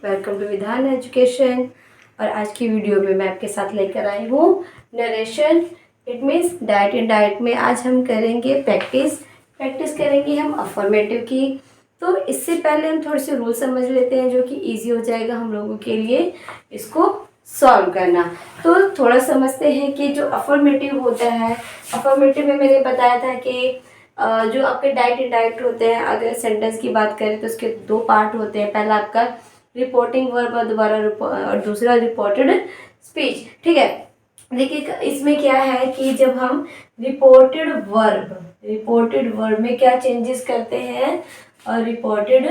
Welcome to विधान education. और आज की वीडियो में मैं आपके साथ लेकर आई हूँ narration. It means diet in diet में आज हम करेंगे प्रैक्टिस करेंगे हम अफर्मेटिव की। तो इससे पहले हम थोड़े से रूल समझ लेते हैं जो कि इजी हो जाएगा हम लोगों के लिए इसको सॉल्व करना। तो थोड़ा समझते हैं कि जो अफर्मेटिव होता है, अफर्मेटिव में मैंने बताया था कि जो आपके डाइट इंडाइट होते हैं, अगर सेंटेंस की बात करें तो उसके दो पार्ट होते हैं। पहला आपका रिपोर्टिंग वर्ब और दूसरा रिपोर्टेड स्पीच। ठीक है, देखिए इसमें क्या है कि जब हम रिपोर्टेड वर्ब में क्या चेंजेस करते हैं और रिपोर्टेड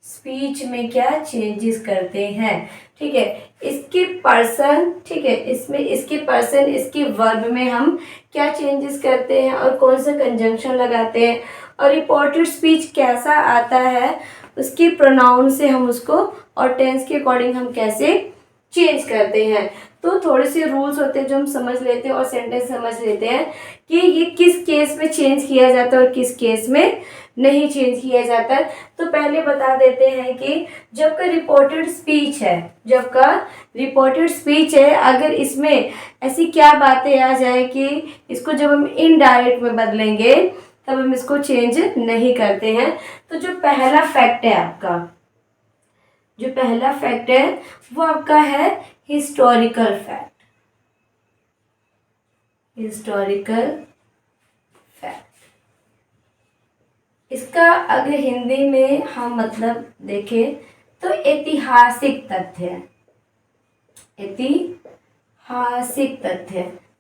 स्पीच में क्या चेंजेस करते हैं। ठीक है, इसके पर्सन, ठीक है, इसमें इसके पर्सन इसके वर्ब में हम क्या चेंजेस करते हैं और कौन सा कंजंक्शन लगाते हैं, और रिपोर्टेड स्पीच कैसा आता है उसके प्रोनाउन से हम उसको और टेंस के अकॉर्डिंग हम कैसे चेंज करते हैं। तो थोड़े से रूल्स होते हैं जो हम समझ लेते हैं और सेंटेंस समझ लेते हैं कि ये किस केस में चेंज किया जाता है और किस केस में नहीं चेंज किया जाता है। तो पहले बता देते हैं कि जब का रिपोर्टेड स्पीच है, अगर इसमें ऐसी क्या बातें आ जाए कि इसको जब हम इनडायरेक्ट में बदलेंगे तब हम इसको चेंज नहीं करते हैं। तो जो पहला फैक्ट है वो आपका है हिस्टोरिकल फैक्ट। इसका अगर हिंदी में हम मतलब देखें तो ऐतिहासिक तथ्य।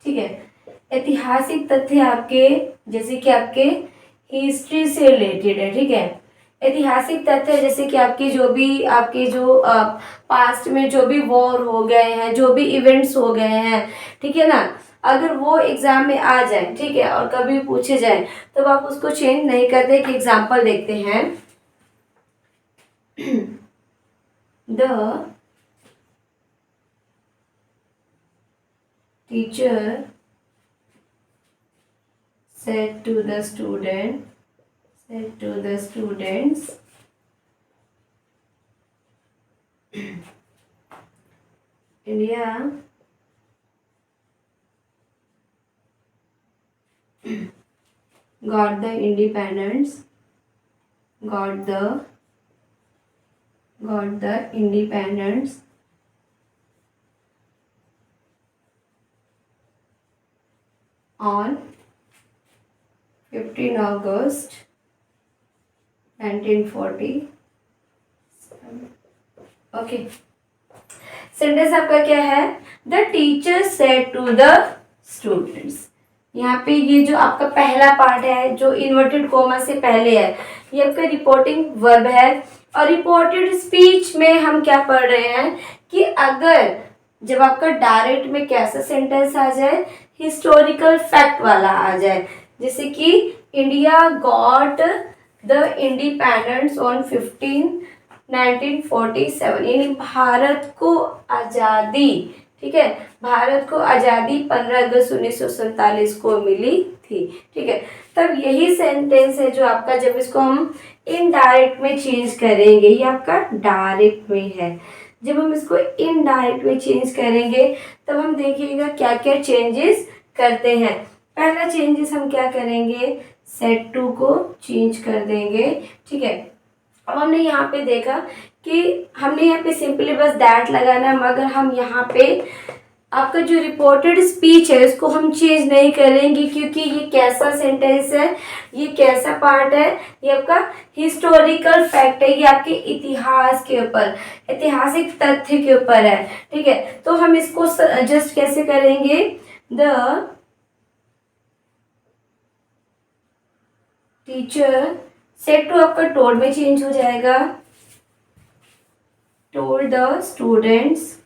ठीक है, ऐतिहासिक तथ्य आपके जैसे कि आपके हिस्ट्री से रिलेटेड है। ठीक है, ऐतिहासिक तथ्य जैसे कि आपके जो पास्ट में जो भी वॉर हो गए हैं, जो भी इवेंट्स हो गए हैं, ठीक है ना, अगर वो एग्जाम में आ जाए, ठीक है, और कभी पूछे जाए तो आप उसको चेंज नहीं करते। एक एग्जाम्पल देखते हैं। The teacher said to the students, India got the independence on 15 August 1940। Okay, sentence आपका क्या है? The teacher said to the students. यहाँ पे ये जो आपका पहला पार्ट है जो इन्वर्टेड कोमा से पहले है, ये आपका रिपोर्टिंग वर्ब है। और रिपोर्टेड स्पीच में हम क्या पढ़ रहे हैं कि अगर जब आपका डायरेक्ट में कैसा सेंटेंस आ जाए, हिस्टोरिकल फैक्ट वाला आ जाए, जैसे कि India got the independence on 1947, यानी भारत को आज़ादी, ठीक है, भारत को आज़ादी 15 अगस्त 1947 को मिली थी। ठीक है, तब यही सेंटेंस है जो आपका जब इसको हम इनडायरेक्ट में चेंज करेंगे, ये आपका डायरेक्ट में है। जब हम इसको इनडायरेक्ट में चेंज करेंगे तब हम देखिएगा क्या क्या चेंजेस करते हैं। पहला चेंजेस हम क्या करेंगे, सेट टू को चेंज कर देंगे। ठीक है, अब हमने यहाँ पे देखा कि हमने यहाँ पे सिंपली बस दैट लगाना, मगर हम यहाँ पे आपका जो रिपोर्टेड स्पीच है इसको हम चेंज नहीं करेंगे, क्योंकि ये कैसा सेंटेंस है, ये कैसा पार्ट है, ये आपका हिस्टोरिकल फैक्ट है, ये आपके इतिहास के ऊपर, ऐतिहासिक तथ्य के ऊपर है। ठीक है, तो हम इसको जस्ट कैसे करेंगे, द टीचर सेड टू आपका टोल्ड में चेंज हो जाएगा, टोल्ड द स्टूडेंट्स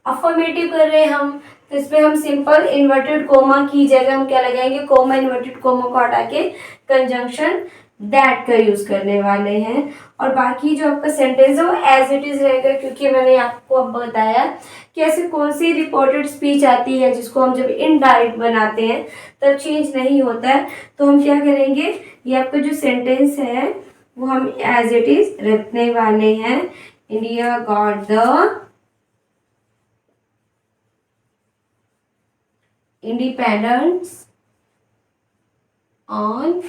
अफर्मेटिव कर रहे हैं हम, तो इसमें हम सिंपल इन्वर्टेड कोमा की जगह हम क्या लगाएंगे, कोमा इन्वर्टेड कोमा को हटा के कंजंक्शन दैट का यूज करने वाले हैं। और बाकी जो आपका सेंटेंस है वो एज इट इज रहेगा, क्योंकि मैंने आपको अब बताया कि ऐसी कौन सी रिपोर्टेड स्पीच आती है जिसको हम जब इनडायरेक्ट बनाते हैं तब चेंज नहीं होता है। तो हम क्या करेंगे, ये आपका जो सेंटेंस है वो हम एज इट इज रखने वाले हैं। India got the independence on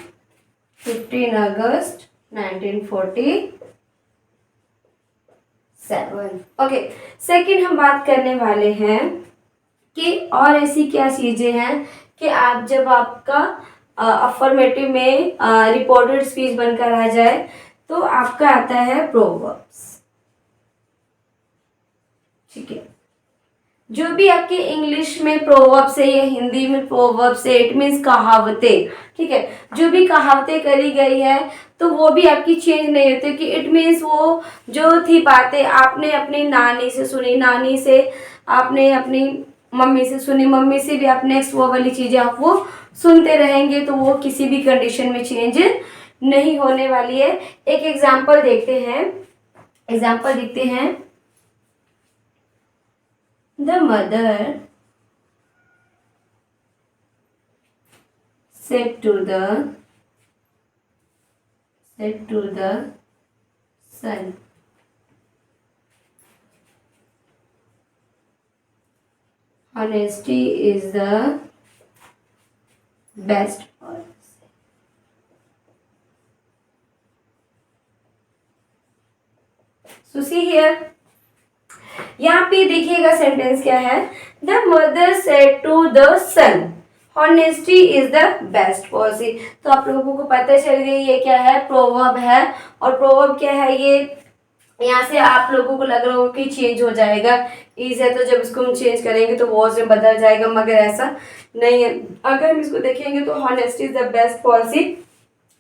15 August 1947। Okay, second हम बात करने वाले हैं कि और ऐसी क्या चीजें हैं कि आप जब आपका अफर्मेटिव में रिपोर्टेड स्पीच बनकर आ जाए तो आपका आता है प्रोवर्ब्स। ठीक है, जो भी आपके इंग्लिश में प्रोवर्ब्स है या हिंदी में प्रोवर्ब्स है, इट मीन्स कहावतें। ठीक है, जो भी कहावतें करी गई है तो वो भी आपकी चेंज नहीं होती, कि इट मीन्स वो जो थी बातें आपने अपनी नानी से सुनी, नानी से आपने अपनी मम्मी से सुनी, मम्मी से भी आप नेक्स्ट वो वाली चीजें आप वो सुनते रहेंगे, तो वो किसी भी कंडीशन में चेंज नहीं होने वाली है। एक एग्जाम्पल देखते हैं। The mother said to the son, honesty is the best policy. So see here, यहाँ पे देखिएगा सेंटेंस क्या है। The mother said to the son, honesty is the best policy. तो आप लोगों को पता चल गई ये क्या है, प्रोवर्ब है। और प्रोवर्ब क्या है, ये यहाँ से आप लोगों को लग रहा होगा कि चेंज हो जाएगा, इज है तो जब इसको हम चेंज करेंगे तो वॉज में बदल जाएगा, मगर ऐसा नहीं है। अगर हम इसको देखेंगे तो honesty is the best policy,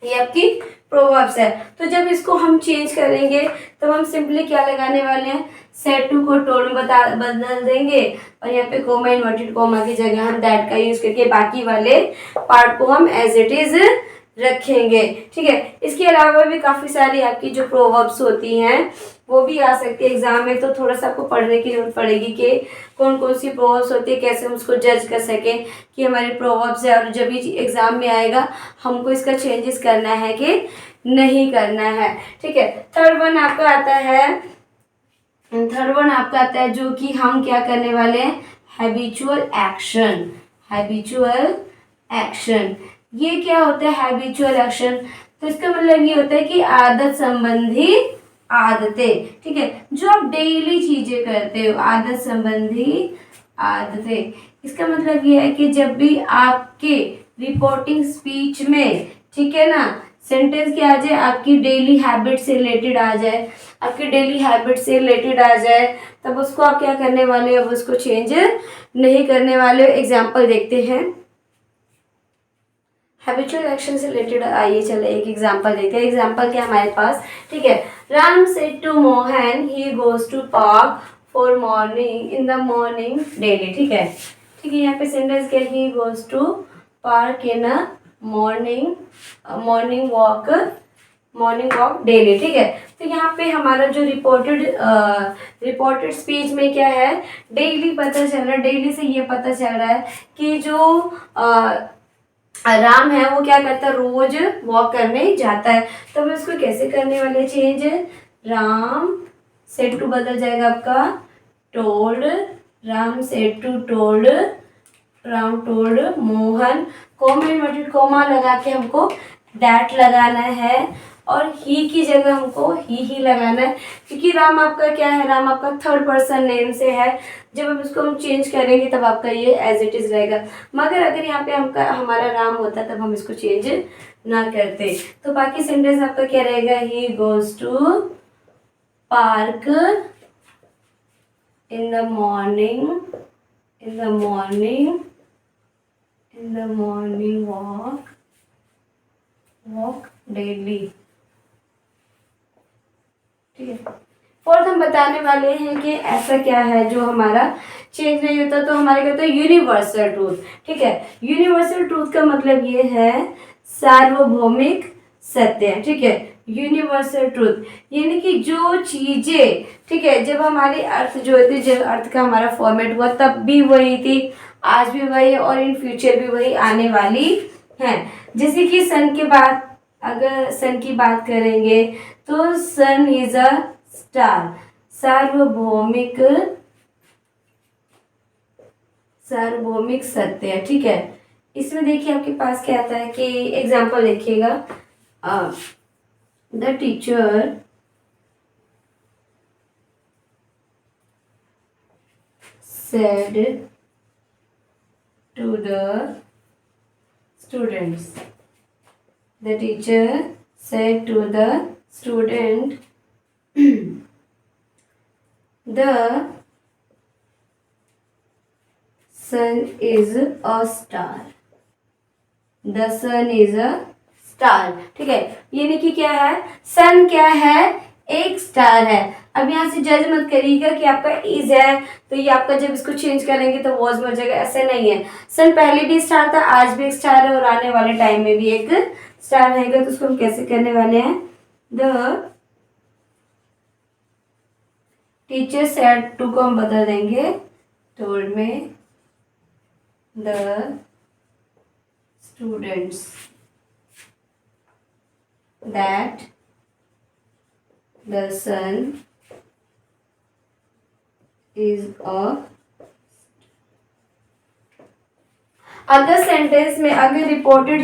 ये आपकी प्रोवर्ब्स है। तो जब इसको हम चेंज करेंगे तो हम सिंपली क्या लगाने वाले हैं, सेड टू को टोल में बदल देंगे, और यहाँ पे कोमा इन्वर्टेड कोमा की जगह हम दैट का यूज करके बाकी वाले पार्ट को हम एज इट इज रखेंगे। ठीक है, इसके अलावा भी काफ़ी सारी आपकी जो प्रोवर्ब्स होती हैं वो भी आ सकती है एग्जाम में, तो थोड़ा सा आपको पढ़ने की जरूरत पड़ेगी कि कौन कौन सी प्रोवर्ब्स होती है, कैसे हम उसको जज कर सकें कि हमारी प्रोवर्ब्स है, और जब भी एग्जाम में आएगा हमको इसका चेंजेस करना है कि नहीं करना है। ठीक है, थर्ड वन आपका आता है जो कि हम क्या करने वाले हैं, हैबिचुअल एक्शन। ये क्या होता है हैबिचुअल एक्शन, तो इसका मतलब ये होता है कि आदत संबंधी आदतें। ठीक है, जो आप डेली चीजें करते हो, आदत संबंधी आदतें। इसका मतलब ये है कि जब भी आपके रिपोर्टिंग स्पीच में, ठीक है ना, सेंटेंस क्या आ जाए, आपकी डेली हैबिट से रिलेटेड आ जाए, तब उसको आप क्या करने वाले हो, अब उसको चेंज नहीं करने वाले हो। एग्जाम्पल देखते हैं हैबिचुअल एक्शन से रिलेटेड। आइए चले एक एग्जांपल देखते हैं। एग्जांपल क्या हमारे पास, ठीक है, Ram said to Mohan he goes to park for morning in the morning daily. ठीक है, यहाँ पे सेंटेंस क्या, he goes to park in a morning walk daily. ठीक है, तो यहाँ पे हमारा जो रिपोर्टेड स्पीच में क्या है, डेली पता चल रहा है, डेली से ये पता चल रहा है कि जो राम है वो क्या करता है, रोज वॉक करने जाता है। तो हम इसको कैसे करने वाले चेंज, राम सेड टू बदल जाएगा आपका told, Ram said to told, Ram told Mohan, comma inverted comma लगा के हमको दैट लगाना है, और ही की जगह हमको ही लगाना है, क्योंकि राम आपका क्या है, राम आपका थर्ड पर्सन नेम से है। जब हम इसको हम चेंज करेंगे तब आपका ये एज इट इज रहेगा, मगर अगर यहाँ पे हमारा राम होता तब हम इसको चेंज ना करते। तो बाकी सेंटेंस आपका क्या रहेगा, he goes to park in the morning walk daily. ठीक है, फोर्थ हम बताने वाले हैं कि ऐसा क्या है जो हमारा चेंज नहीं होता, तो हमारे कहते हैं यूनिवर्सल ट्रूथ। ठीक है, यूनिवर्सल ट्रूथ का मतलब ये है सार्वभौमिक सत्य है, ठीक है। यूनिवर्सल ट्रूथ यानी कि जो चीजें, ठीक है, जब हमारी अर्थ जो थी, जब अर्थ का हमारा फॉर्मेट हुआ तब भी वही थी, आज भी वही है और इन फ्यूचर भी वही आने वाली है। जैसे कि सन के बाद, अगर सन की बात करेंगे तो सन इज अ स्टार, सार्वभौमिक, सार्वभौमिक सत्य है, ठीक है। इसमें देखिए आपके पास क्या आता है कि एग्जाम्पल देखिएगा, the teacher said to the students, the teacher said to the student, the sun is a star, the sun is a star, ठीक है। यानी कि क्या है, सन क्या है, एक स्टार है। अब यहाँ से जज मत करिएगा कि आपका इज है तो ये आपका जब इसको चेंज करेंगे तो वॉज बन जाएगा, ऐसे नहीं है। सन पहले भी स्टार था, आज भी एक स्टार है और आने वाले टाइम में भी एक स्टार रहेगा। तो उसको हम कैसे करने वाले हैं, द टीचर सेड टू को हम बदल देंगे टोल्ड में, the students that the sun is a, अगर सेंटेंस में, अगर रिपोर्टेड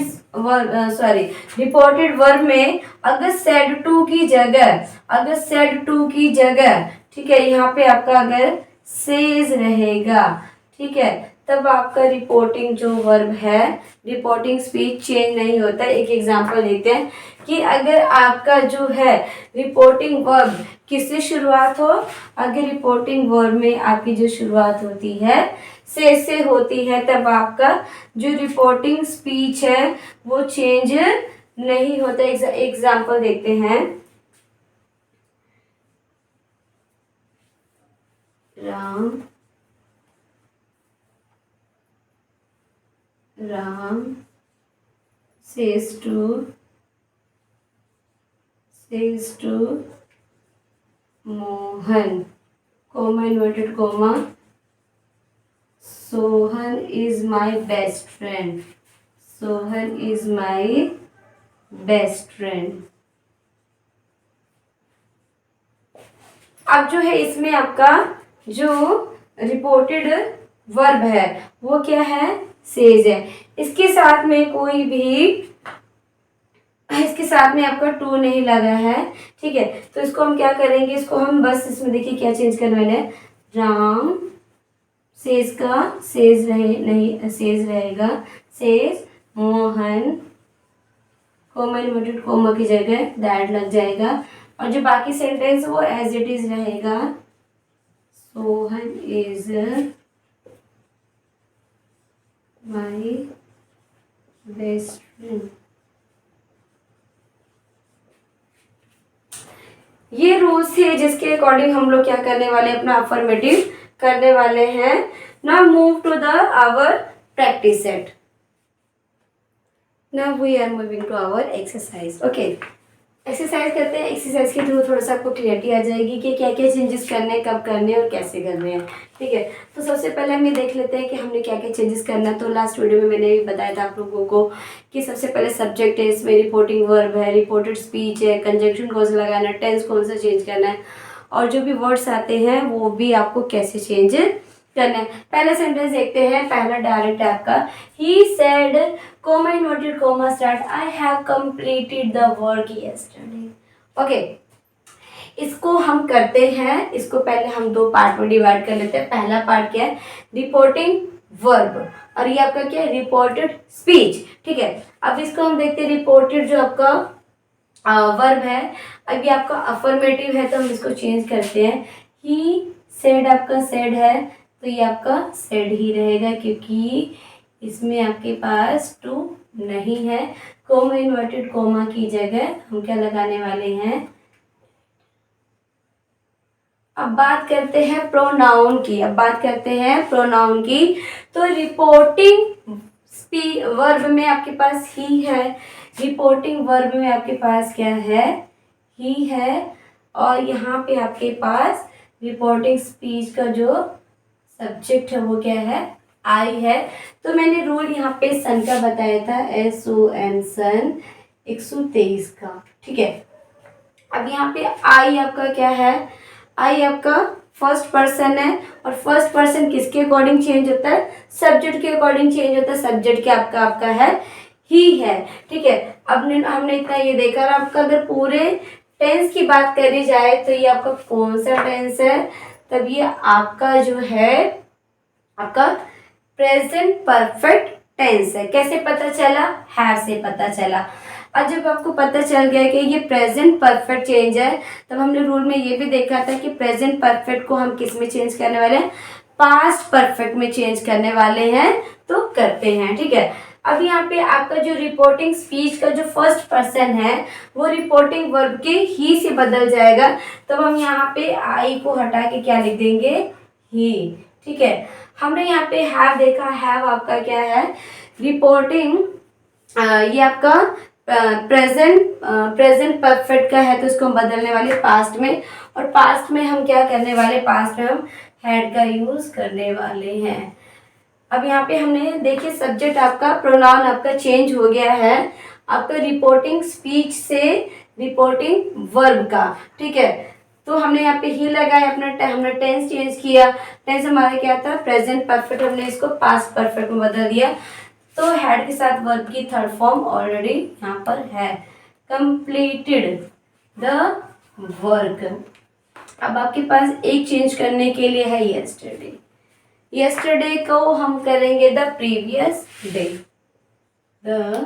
वर्ब में अगर सेड टू की जगह, अगर सेड टू की जगह, ठीक है, यहाँ पे आपका अगर सेज रहेगा, ठीक है, तब आपका रिपोर्टिंग जो वर्ब है, रिपोर्टिंग स्पीच चेंज नहीं होता। एक एग्जांपल लेते हैं कि अगर आपका जो है रिपोर्टिंग वर्ब किससे शुरुआत हो, अगर रिपोर्टिंग वर्ब में आपकी जो शुरुआत होती है से होती है, तब आपका जो रिपोर्टिंग स्पीच है वो चेंज नहीं होता। एग्जांपल देखते हैं, Ram says to Mohan, comma inverted comma, Sohan is my best friend, Sohan is my best friend। अब जो है इसमें आपका जो रिपोर्टेड वर्ब है वो क्या है, सेज है। इसके साथ में कोई भी, इसके साथ में आपका टू नहीं लगा है, ठीक है। तो इसको हम क्या करेंगे, इसको हम बस इसमें देखिए क्या चेंज करने वाले हैं, राम सेज का सेज रहे नहीं, सेज रहेगा, says Mohan, comma inverted coma की जगह दैट लग जाएगा और जो बाकी सेंटेंस वो एज इट इज रहेगा, Sohan is my best friend. ये रूल्स है जिसके अकॉर्डिंग हम लोग क्या करने वाले हैं, अपना अफर्मेटिव करने वाले हैं। Now move to the our practice set. Now we are moving to our exercise. Okay, exercise करते हैं। एक्सरसाइज के थ्रू थोड़ा सा आपको क्लियरिटी आ जाएगी कि क्या क्या चेंजेस करने हैं, कब करने हैं और कैसे करने हैं, ठीक है। तो सबसे पहले हम ये देख लेते हैं कि हमने क्या क्या चेंजेस करना है। तो लास्ट वीडियो में मैंने भी बताया था आप लोगों को कि सबसे पहले सब्जेक्ट है, इसमें रिपोर्टिंग वर्ब है, रिपोर्टेड स्पीच है, कंजंक्शन कौन सा लगाना है, टेंस कौन सा चेंज करना है और जो भी वर्ड्स आते हैं वो भी आपको कैसे चेंज करना है। पहला सेंटेंस देखते हैं, पहला डायरेक्ट है आपका, he said comma inverted comma start, I have completed the work yesterday। Okay, इसको हम करते हैं, इसको पहले हम दो पार्ट में डिवाइड कर लेते हैं। पहला पार्ट क्या है, रिपोर्टिंग वर्ब और ये आपका क्या है, रिपोर्टेड स्पीच, ठीक है। अब इसको हम देखते हैं, रिपोर्टेड जो आपका वर्ब है, अब ये आपका अफर्मेटिव है तो हम इसको चेंज करते हैं। ही सेड आपका सेड है तो ये आपका सेड ही रहेगा क्योंकि इसमें आपके पास टू नहीं है। कोमा इन्वर्टेड कोमा की जगह हम क्या लगाने वाले हैं। अब बात करते हैं प्रोनाउन की, अब बात करते हैं प्रोनाउन की। तो रिपोर्टिंग वर्ब में आपके पास ही है, रिपोर्टिंग वर्ब में आपके पास क्या है, ही है, और यहाँ पे आपके पास रिपोर्टिंग स्पीच का जो सब्जेक्ट है वो क्या है, आई है। तो मैंने रूल यहाँ पे सन का बताया था, SON सन 123 का, ठीक है। अब यहाँ पे आई आपका क्या है, आई आपका फर्स्ट पर्सन है, और फर्स्ट पर्सन किसके अकॉर्डिंग चेंज होता है, सब्जेक्ट के अकॉर्डिंग चेंज होता है। सब्जेक्ट क्या आपका आपका है, ही है, ठीक है। अब हमने इतना ये देखा। आपका अगर पूरे टेंस की बात करी जाए तो ये आपका कौन सा टेंस है, तब ये आपका जो है आपका प्रेजेंट परफेक्ट टेंस है। कैसे पता चला, हैव से पता चला। और जब आपको पता चल गया कि ये प्रेजेंट परफेक्ट चेंज है, तब हमने रूल में ये भी देखा था कि प्रेजेंट परफेक्ट को हम किस में चेंज करने वाले हैं, पास्ट परफेक्ट में चेंज करने वाले हैं, तो करते हैं, ठीक है। अब यहाँ पे आपका जो रिपोर्टिंग स्पीच का जो फर्स्ट पर्सन है वो रिपोर्टिंग वर्ब के ही से बदल जाएगा। तब हम यहाँ पे आई को हटा के क्या लिख देंगे, ही, ठीक है। हमने यहाँ पे हैव देखा, हैव आपका क्या है, रिपोर्टिंग, ये आपका प्रेजेंट परफेक्ट का है, तो इसको हम बदलने वाले पास्ट में। और पास्ट में हम क्या करने वाले, पास्ट में हम हैड का यूज करने वाले हैं। अब यहाँ पे हमने देखिए सब्जेक्ट आपका, प्रोनाउन आपका चेंज हो गया है आपका रिपोर्टिंग स्पीच से रिपोर्टिंग वर्ब का, ठीक है। तो हमने यहाँ पे ही लगाया, हमने टेंस चेंज किया। टेंस हमारा क्या था, प्रेजेंट परफेक्ट, हमने इसको पास्ट परफेक्ट में बदल दिया। तो हैड के साथ वर्ब की थर्ड फॉर्म ऑलरेडी यहाँ पर है, कंप्लीटेड द वर्क। अब आपके पास एक चेंज करने के लिए है यस्टरडे। यस्टरडे को हम करेंगे the previous day, the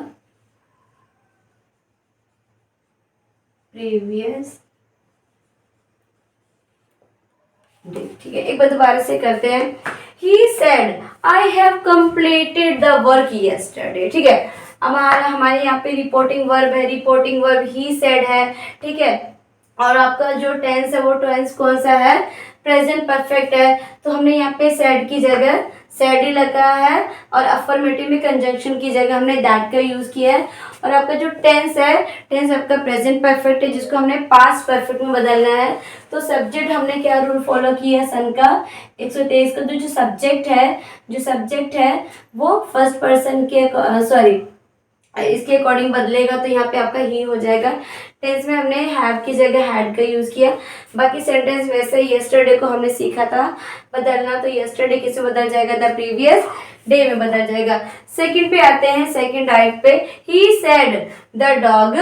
previous day, ठीक है। एक बार दोबारा से करते हैं। He said, I have completed the work yesterday, ठीक है। हमारे यहाँ पे रिपोर्टिंग वर्ब है, रिपोर्टिंग वर्ब he said है, ठीक है। और आपका जो टेंस है वो टेंस कौन सा है, प्रेजेंट परफेक्ट है। तो हमने यहाँ पे सेड की जगह सेड ही लगा है, और अफर्मेटिव में कंजंक्शन की जगह हमने दैट का यूज किया है। और आपका जो टेंस है, टेंस आपका प्रेजेंट परफेक्ट है, जिसको हमने पास्ट परफेक्ट में बदलना है। तो सब्जेक्ट हमने क्या रूल फॉलो किया है, सन का 123 का। जो सब्जेक्ट है वो फर्स्ट पर्सन के इसके अकॉर्डिंग बदलेगा, तो यहाँ पे आपका ही हो जाएगा। टेंस में हमने हैव की जगह हैड का यूज किया। बाकी सेंटेंस वैसे ही, यस्टरडे को हमने सीखा था बदलना, तो यस्टरडे किसे बदल जाएगा, द प्रीवियस डे में बदल जाएगा। सेकंड पे आते हैं, सेकंड राइट पे, he said the dog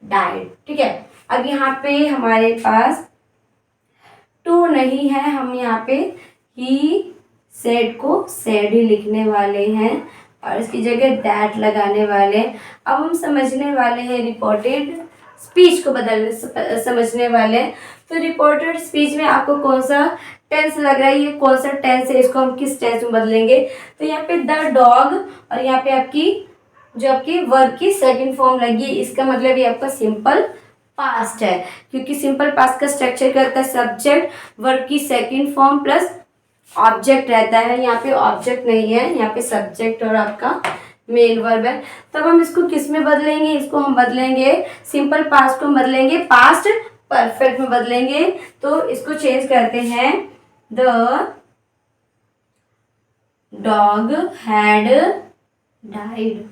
died, ठीक है। अब यहाँ पे हमारे पास टू नहीं है, हम यहाँ पे ही सेड को सेड ही लिखने वाले हैं और इसकी जगह दैट लगाने वाले। अब हम समझने वाले हैं रिपोर्टेड स्पीच को बदलने, समझने वाले। तो रिपोर्टेड स्पीच में आपको कौन सा टेंस लग रहा है, ये कौन सा टेंस है, इसको हम किस टेंस में बदलेंगे। तो यहाँ पे द डॉग, और यहाँ पे आपकी जो आपकी वर्ब की सेकंड फॉर्म लगी, इसका मतलब ये आपका सिंपल पास्ट है, क्योंकि सिंपल पास्ट का स्ट्रक्चर करता है सब्जेक्ट, वर्ब की सेकंड फॉर्म प्लस ऑब्जेक्ट रहता है। यहाँ पे ऑब्जेक्ट नहीं है, यहाँ पे सब्जेक्ट और आपका मेन वर्ब है। तब हम इसको किस में बदलेंगे, इसको हम बदलेंगे सिंपल पास्ट को बदलेंगे पास्ट परफेक्ट में बदलेंगे। तो इसको चेंज करते हैं, the dog had died,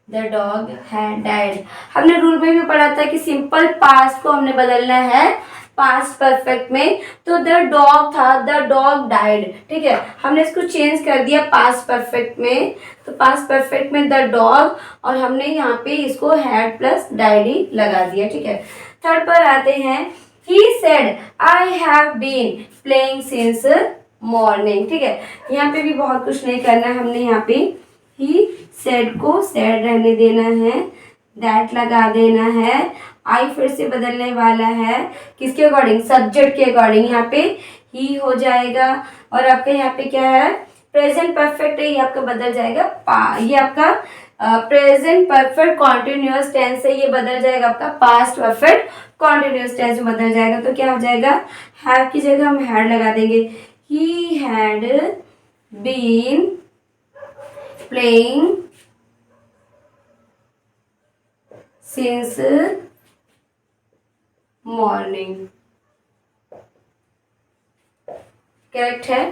the dog had died. हमने रूल में भी पढ़ा था कि सिंपल पास्ट को हमने बदलना है पास्ट परफेक्ट में। तो द डॉग था, द डॉग डाइड, ठीक है। हमने इसको चेंज कर दिया पास्ट परफेक्ट में, तो पास्ट परफेक्ट में द डॉग, और हमने यहाँ पे इसको हैड प्लस डाइड ही लगा दिया, ठीक है। थर्ड पर आते हैं, he said I have been playing since morning, ठीक है। यहाँ पे भी बहुत कुछ नहीं करना है, हमने यहाँ पे ही सेड को सेड रहने देना है, दैट लगा देना है, आई फिर से बदलने वाला है किसके अकॉर्डिंग, सब्जेक्ट के अकॉर्डिंग, यहाँ पे ही हो जाएगा। और आपका यहाँ पे क्या है, प्रेजेंट परफेक्ट है, ये आपका बदल जाएगा ये आपका प्रेजेंट परफेक्ट कॉन्टिन्यूअस टेंस है, ये बदल जाएगा आपका पास्ट परफेक्ट कॉन्टिन्यूअस टेंस में बदल जाएगा। तो क्या हो जाएगा, हैव की जगह हम हैड लगा देंगे, he had been playing since morning, correct है।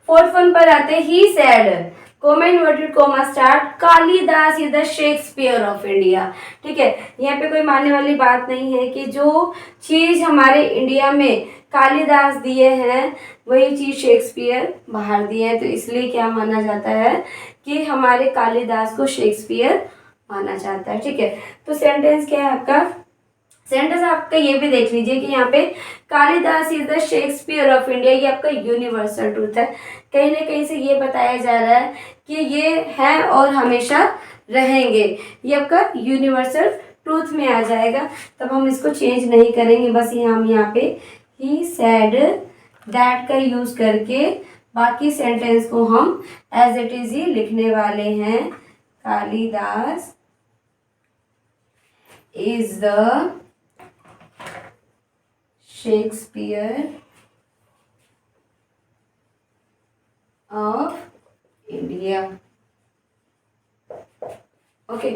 फोर्थ वन पर आते हैं, he said, comma inverted comma start, Kalidas is the Shakespeare of India. ठीक है, यहाँ पे कोई मानने वाली बात नहीं है कि जो चीज हमारे इंडिया में कालिदास दिए हैं वही चीज शेक्सपियर बाहर दिए हैं, तो इसलिए क्या माना जाता है कि हमारे कालिदास को शेक्सपियर माना जाता है। ठीक है, तो सेंटेंस क्या है आपका, सेंटेंस आपका ये भी देख लीजिए कि यहाँ पे Kalidas is the Shakespeare of India, ये आपका यूनिवर्सल ट्रूथ है। कहीं ना कहीं से ये बताया जा रहा है कि ये हैं और हमेशा रहेंगे, ये आपका यूनिवर्सल ट्रूथ में आ जाएगा। तब हम इसको चेंज नहीं करेंगे, बस हम यहाँ पे ही सेड दैट का यूज करके बाकी सेंटेंस को हम एज इट इज ही लिखने वाले हैं। Kalidas is the Shakespeare of India. Okay,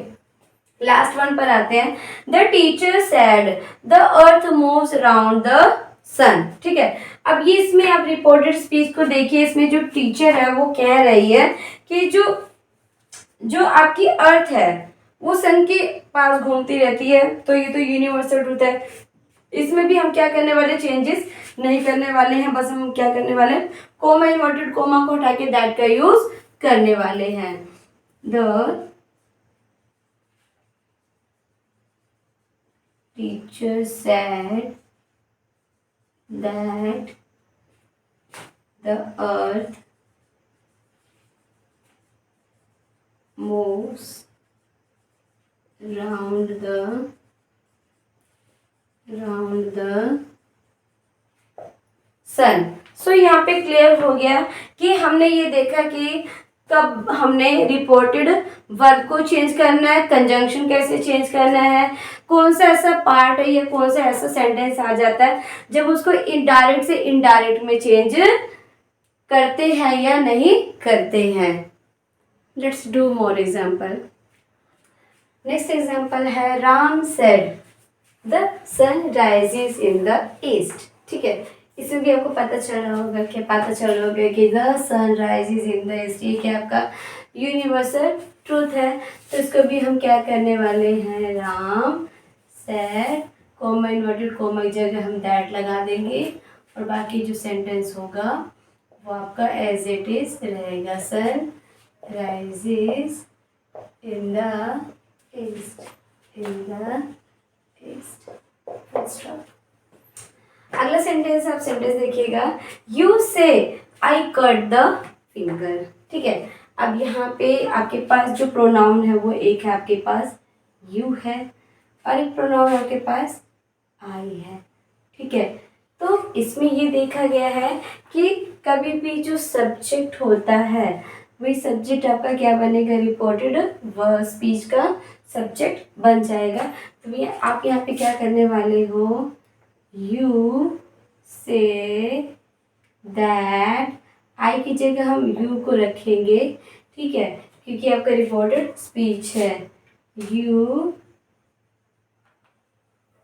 last one पर आते हैं, the teacher said the earth moves around the sun. ठीक है, अब ये इसमें आप रिपोर्टेड स्पीच को देखिए, इसमें जो टीचर है वो कह रही है कि जो आपकी अर्थ है वो सन के पास घूमती रहती है, तो ये तो यूनिवर्सल ट्रूथ है। इसमें भी हम क्या करने वाले, चेंजेस नहीं करने वाले हैं, बस हम क्या करने वाले हैं, कोमा इन्वर्टेड कोमा को हटा के दैट का यूज करने वाले हैं। The teacher said that the earth moves round the सन। सो यहाँ पे क्लियर हो गया कि हमने ये देखा कि कब हमने रिपोर्टेड वर्ब को चेंज करना है, कंजंक्शन कैसे चेंज करना है, कौन सा ऐसा पार्ट है या कौन सा ऐसा सेंटेंस आ जाता है जब उसको इनडायरेक्ट से इनडायरेक्ट में चेंज करते हैं या नहीं करते हैं। Let's do more example. Next example है, Ram said the sun rises in the east. ठीक है, इसमें भी आपको पता चल रहा होगा कि the sun rises in the east, ये क्या आपका यूनिवर्सल ट्रूथ है। तो इसको भी हम क्या करने वाले हैं, Ram said, comma inverted coma की जगह हम दैट लगा देंगे और बाकी जो सेंटेंस होगा वो आपका एज इट इज रहेगा, सन rises in the east, अगला सेंटेंस, आप सेंटेंस देखिएगा, यू से आई कट द फिंगर। ठीक है, अब यहाँ पे आपके पास जो प्रोनाउन है वो एक है, आपके पास यू है और एक प्रोनाउन आपके पास आई है। ठीक है, तो इसमें ये देखा गया है कि कभी भी जो सब्जेक्ट होता है वही सब्जेक्ट आपका क्या बनेगा, रिपोर्टेड स्पीच का सब्जेक्ट बन जाएगा। तो ये आप यहाँ पे क्या करने वाले हो, यू से दैट, आई की जगह हम यू को रखेंगे। ठीक है, क्योंकि आपका रिपोर्टेड स्पीच है, you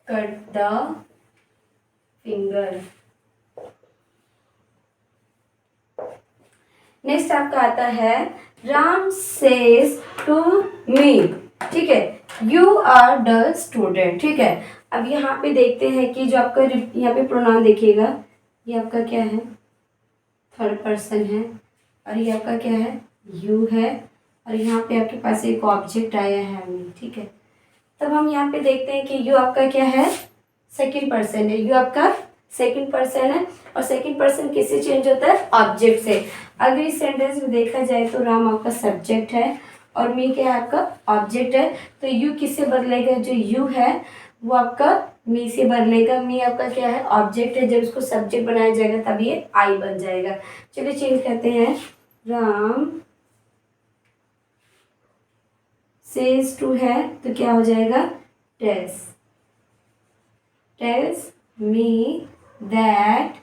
cut the finger. Next आपका आता है, राम सेज टू मी। ठीक है, यू आर द स्टूडेंट। ठीक है, अब यहाँ पे देखते हैं कि जो आपका यहाँ पे प्रोनाउन देखिएगा, ये आपका क्या है, थर्ड पर्सन है और ये आपका क्या है, यू है और यहाँ पे आपके पास एक ऑब्जेक्ट आया है मी। ठीक है, तब हम यहाँ पे देखते हैं कि यू आपका क्या है, सेकंड पर्सन है, यू आपका सेकंड पर्सन है और सेकंड पर्सन किससे चेंज होता है, ऑब्जेक्ट से। अगर इस सेंटेंस में देखा जाए तो राम आपका सब्जेक्ट है और मी क्या है, आपका ऑब्जेक्ट है। तो यू किससे बदलेगा, जो यू है वो आपका मी से बदलेगा, मी आपका क्या है, ऑब्जेक्ट है। जब इसको सब्जेक्ट बनाया जाएगा तब ये आई बन जाएगा। चलिए चेंज करते हैं, राम सेज टू है तो क्या हो जाएगा, टेल्स मी दैट,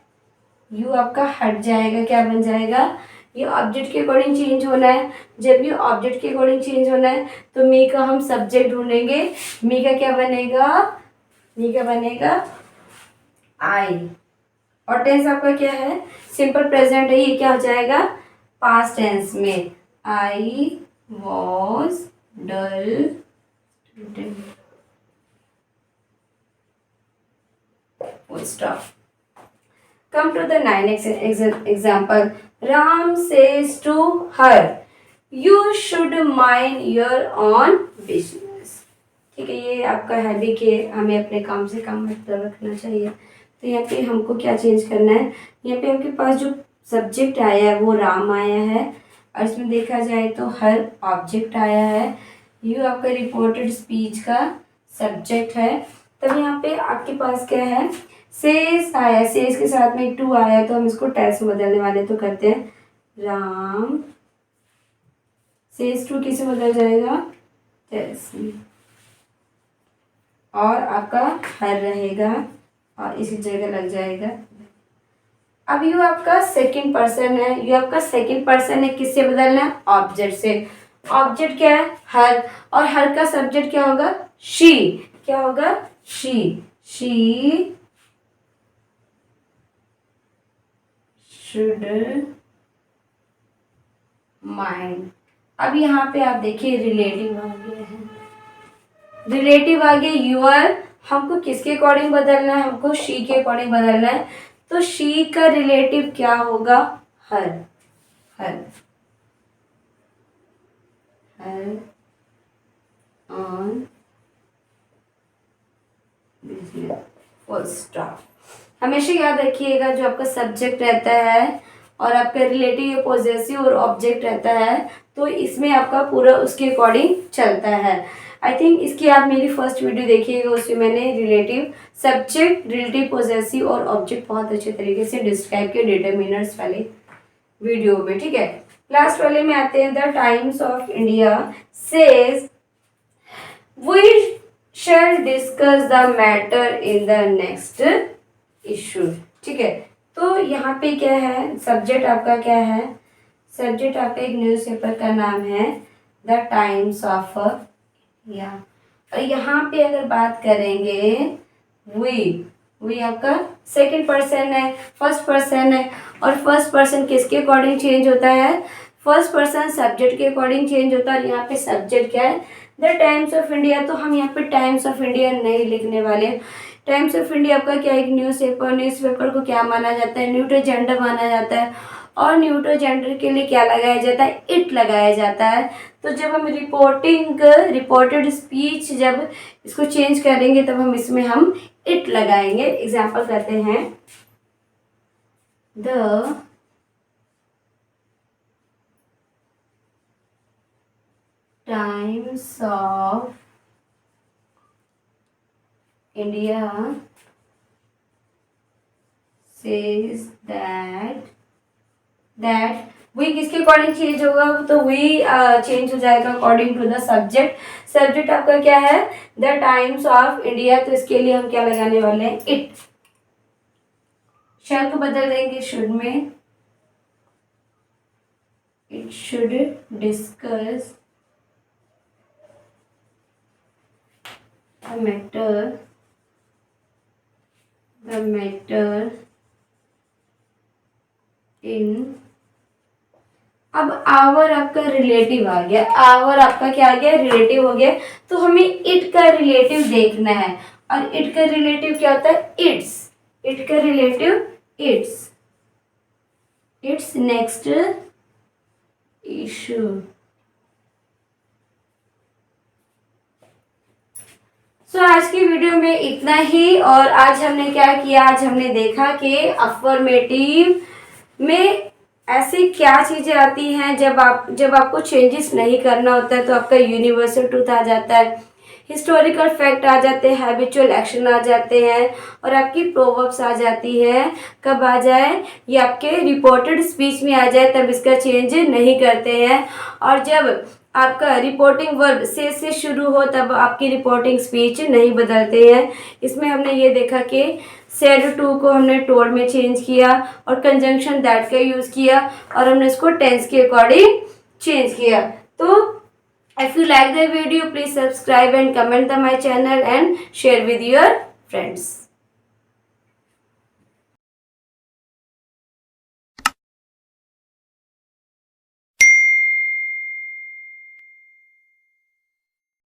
यू आपका हट जाएगा, क्या बन जाएगा, ये ऑब्जेक्ट के अकॉर्डिंग चेंज होना है। जब ये ऑब्जेक्ट के अकॉर्डिंग चेंज होना है तो मी का हम सब्जेक्ट ढूंढेंगे। मी का क्या बनेगा, मी का बनेगा आई। और टेंस आपका क्या है, सिंपल प्रेजेंट है, ये क्या हो जाएगा पास्ट टेंस में। I was dull student. Full stop. Come to the next example. Ram says to her, "You should mind your own business." ठीक है, ये आपका है भी कि हमें अपने काम से काम मतलब रखना चाहिए। तो यहाँ पे हमको क्या चेंज करना है, यहाँ पे आपके पास जो सब्जेक्ट आया है वो राम आया है, और इसमें देखा जाए तो हर ऑब्जेक्ट आया है। यू आपका रिपोर्टेड स्पीच का सब्जेक्ट है। तब यहाँ पे आपके पास क्या है, सेज आया, सेज के साथ में टू आया, तो हम इसको टेंस में बदलने वाले तो करते हैं। राम सेज टू किसे बदल जाएगा, टेंस में, और आपका हर रहेगा और इसी जगह लग जाएगा। अब यू आपका सेकंड पर्सन है, यू आपका सेकंड पर्सन है, किससे बदलना है, ऑब्जेक्ट से। ऑब्जेक्ट क्या है, हर, और हर का सब्जेक्ट क्या होगा, शी। क्या होगा, शी। She should mind. अब यहाँ पे आप देखिए रिलेटिव आ गया है, रिलेटिव आ गया यूर। हमको किसके अकॉर्डिंग बदलना है, हमको शी के अकॉर्डिंग बदलना है। तो शी का रिलेटिव क्या होगा, her. Her her on business, full stop. हमेशा याद रखिएगा जो आपका सब्जेक्ट रहता है और आपका रिलेटिव पॉजेसिव और ऑब्जेक्ट रहता है, तो इसमें आपका पूरा उसके अकॉर्डिंग चलता है। आई थिंक इसकी आप मेरी फर्स्ट वीडियो देखिएगा, उसमें मैंने रिलेटिव सब्जेक्ट, रिलेटिव पॉजेसिव और ऑब्जेक्ट बहुत अच्छे तरीके से डिस्क्राइब किए डिटरमिनर्स वाले वीडियो में। ठीक है, लास्ट वाले में आते हैं। The Times of India says we shall discuss the matter in the next issue. ठीक है, तो यहाँ पे क्या है, सब्जेक्ट आपका क्या है, सब्जेक्ट आपका एक न्यूज़पेपर का नाम है द टाइम्स ऑफ इंडिया। और यहाँ पे अगर बात करेंगे वी आपका सेकंड पर्सन है, फर्स्ट पर्सन है, और फर्स्ट पर्सन किसके अकॉर्डिंग चेंज होता है, फर्स्ट पर्सन सब्जेक्ट के अकॉर्डिंग चेंज होता है। और यहाँ पे सब्जेक्ट क्या है, द टाइम्स ऑफ इंडिया। तो हम यहाँ पे टाइम्स ऑफ इंडिया नहीं लिखने वाले। टाइम्स ऑफ इंडिया आपका क्या, एक न्यूज़पेपर, न्यूज़पेपर को क्या माना जाता है, न्यूट्रल जेंडर माना जाता है, और न्यूट्रल जेंडर के लिए क्या लगाया जाता है, इट लगाया जाता है। तो जब हम रिपोर्टेड स्पीच जब इसको चेंज करेंगे तब हम इसमें हम इट लगाएंगे। एग्जाम्पल करते हैं, the Times of India says that we किसके अकॉर्डिंग चेंज होगा, तो वी चेंज हो जाएगा according to the subject. Subject आपका क्या है, द टाइम्स ऑफ इंडिया, तो इसके लिए हम क्या लगाने वाले हैं, इट। शैल को बदल देंगे शुड में, it should discuss the matter इन। अब आवर आपका रिलेटिव आ गया, आवर आपका क्या आ गया, रिलेटिव हो गया। तो हमें इट का रिलेटिव देखना है, और इट का रिलेटिव क्या होता है, इट्स। इट का relative its, its next issue. So आज की वीडियो में इतना ही। और आज हमने क्या किया, आज हमने देखा कि अफर्मेटिव में ऐसी क्या चीज़ें आती हैं जब आपको चेंजेस नहीं करना होता है, तो आपका यूनिवर्सल ट्रूथ आ जाता है, हिस्टोरिकल फैक्ट आ जाते हैं, हैबिचुअल एक्शन आ जाते हैं, और आपकी प्रोवर्ब्स आ जाती है। कब आ जाए, ये आपके रिपोर्टेड स्पीच में आ जाए, तब इसका चेंज नहीं करते हैं। और जब आपका रिपोर्टिंग वर्ब से शुरू हो तब आपकी रिपोर्टिंग स्पीच नहीं बदलते हैं। इसमें हमने ये देखा कि सेड टू को हमने टोल्ड में चेंज किया और कंजंक्शन दैट का यूज़ किया और हमने इसको टेंस के अकॉर्डिंग चेंज किया। तो if you like the video please subscribe and comment the my channel and share with your friends.